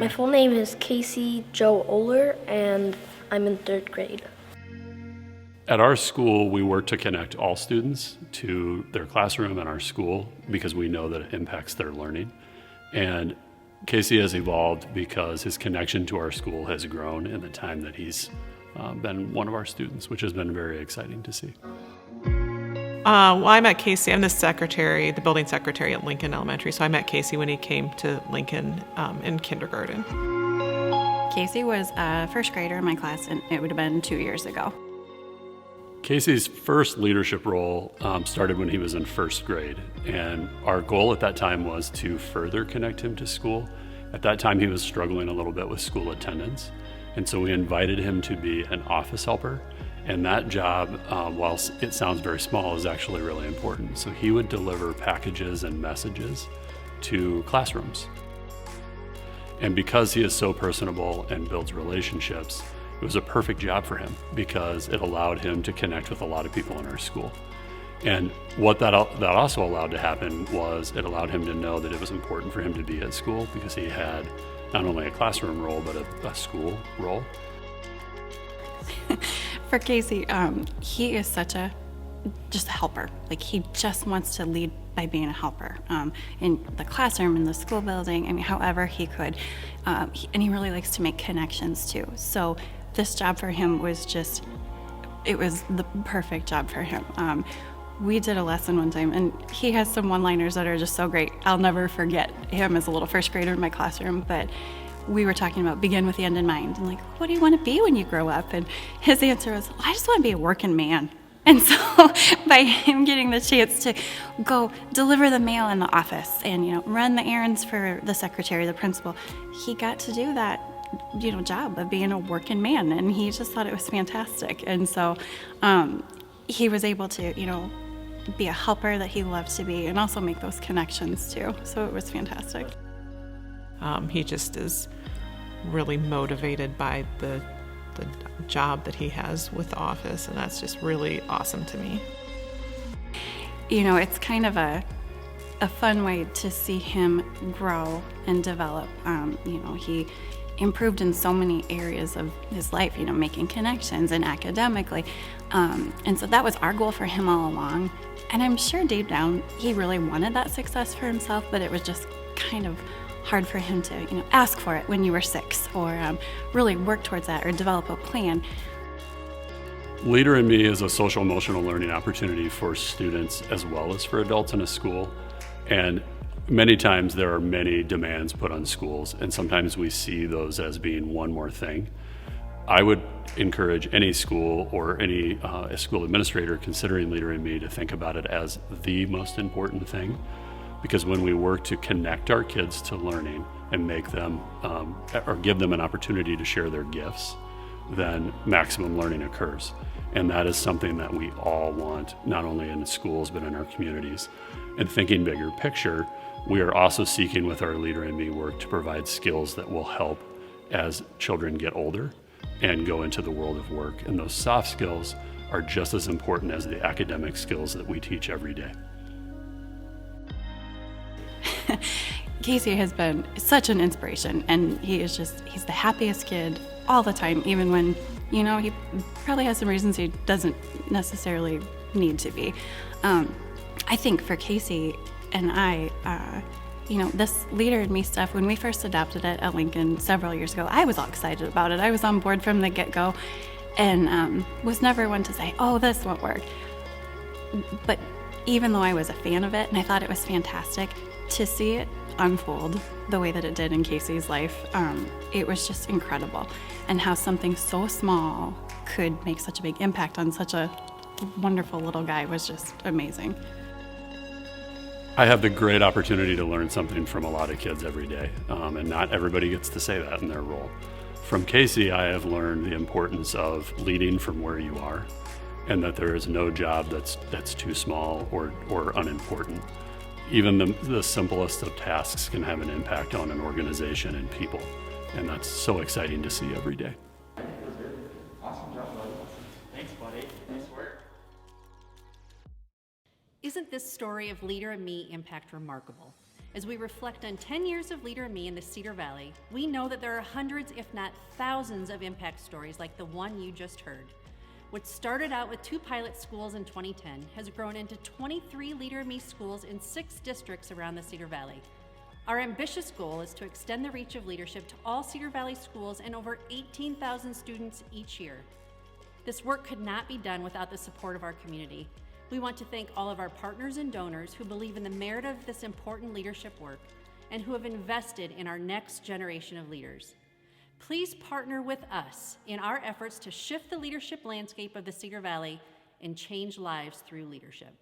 My full name is Kasey Joe Oler, and I'm in 3rd grade. At our school, we work to connect all students to their classroom and our school because we know that it impacts their learning. And Kasey has evolved because his connection to our school has grown in the time that he's been one of our students, which has been very exciting to see. Well, I met Kasey. I'm the secretary, the building secretary at Lincoln Elementary. So I met Kasey when he came to Lincoln in kindergarten. Kasey was a 1st grader in my class, and it would have been 2 years ago. Kasey's first leadership role started when he was in 1st grade, and our goal at that time was to further connect him to school. At that time, he was struggling a little bit with school attendance, and so we invited him to be an office helper, and that job, while it sounds very small, is actually really important. So he would deliver packages and messages to classrooms. And because he is so personable and builds relationships, it was a perfect job for him because it allowed him to connect with a lot of people in our school. And what that also allowed to happen was it allowed him to know that it was important for him to be at school because he had not only a classroom role, but a school role. For Kasey, he is just a helper. Like, he just wants to lead by being a helper in the classroom, in the school building, I mean, however he could. And he really likes to make connections too. So this job for him was it was the perfect job for him. We did a lesson one time, and he has some one-liners that are just so great. I'll never forget him as a little 1st grader in my classroom, but we were talking about begin with the end in mind, and like, what do you want to be when you grow up? And his answer was, well, I just want to be a working man. And so by him getting the chance to go deliver the mail in the office and, run the errands for the secretary, the principal, he got to do that, job of being a working man. And he just thought it was fantastic. And so he was able to, be a helper that he loved to be and also make those connections too. So it was fantastic. He just is really motivated by the job that he has with the office, and that's just really awesome to me. It's kind of a fun way to see him grow and develop. He improved in so many areas of his life, making connections and academically. And so that was our goal for him all along. And I'm sure deep down he really wanted that success for himself, but it was just kind of hard for him to, ask for it when you were 6 or really work towards that or develop a plan. Leader in Me is a social emotional learning opportunity for students as well as for adults in a school. And many times there are many demands put on schools, and sometimes we see those as being one more thing. I would encourage any school or any school administrator considering Leader in Me to think about it as the most important thing. Because when we work to connect our kids to learning and make them, or give them an opportunity to share their gifts, then maximum learning occurs. And that is something that we all want, not only in schools, but in our communities. And thinking bigger picture, we are also seeking with our Leader in Me work to provide skills that will help as children get older and go into the world of work. And those soft skills are just as important as the academic skills that we teach every day. Kasey has been such an inspiration, and he's the happiest kid all the time, even when, he probably has some reasons he doesn't necessarily need to be. I think for Kasey and I, this Leader in Me stuff, when we first adopted it at Lincoln several years ago, I was all excited about it. I was on board from the get-go and was never one to say, oh, this won't work. But even though I was a fan of it and I thought it was fantastic, to see it unfold the way that it did in Kasey's life, it was just incredible. And how something so small could make such a big impact on such a wonderful little guy was just amazing. I have the great opportunity to learn something from a lot of kids every day, and not everybody gets to say that in their role. From Kasey, I have learned the importance of leading from where you are, and that there is no job that's too small or unimportant. Even the simplest of tasks can have an impact on an organization and people, and that's so exciting to see every day. Awesome job, buddy. Thanks, buddy. Nice work. Isn't this story of Leader in Me impact remarkable? As we reflect on 10 years of Leader in Me in the Cedar Valley, we know that there are hundreds, if not thousands, of impact stories like the one you just heard. What started out with 2 pilot schools in 2010 has grown into 23 Leader in Me schools in 6 districts around the Cedar Valley. Our ambitious goal is to extend the reach of leadership to all Cedar Valley schools and over 18,000 students each year. This work could not be done without the support of our community. We want to thank all of our partners and donors who believe in the merit of this important leadership work and who have invested in our next generation of leaders. Please partner with us in our efforts to shift the leadership landscape of the Cedar Valley and change lives through leadership.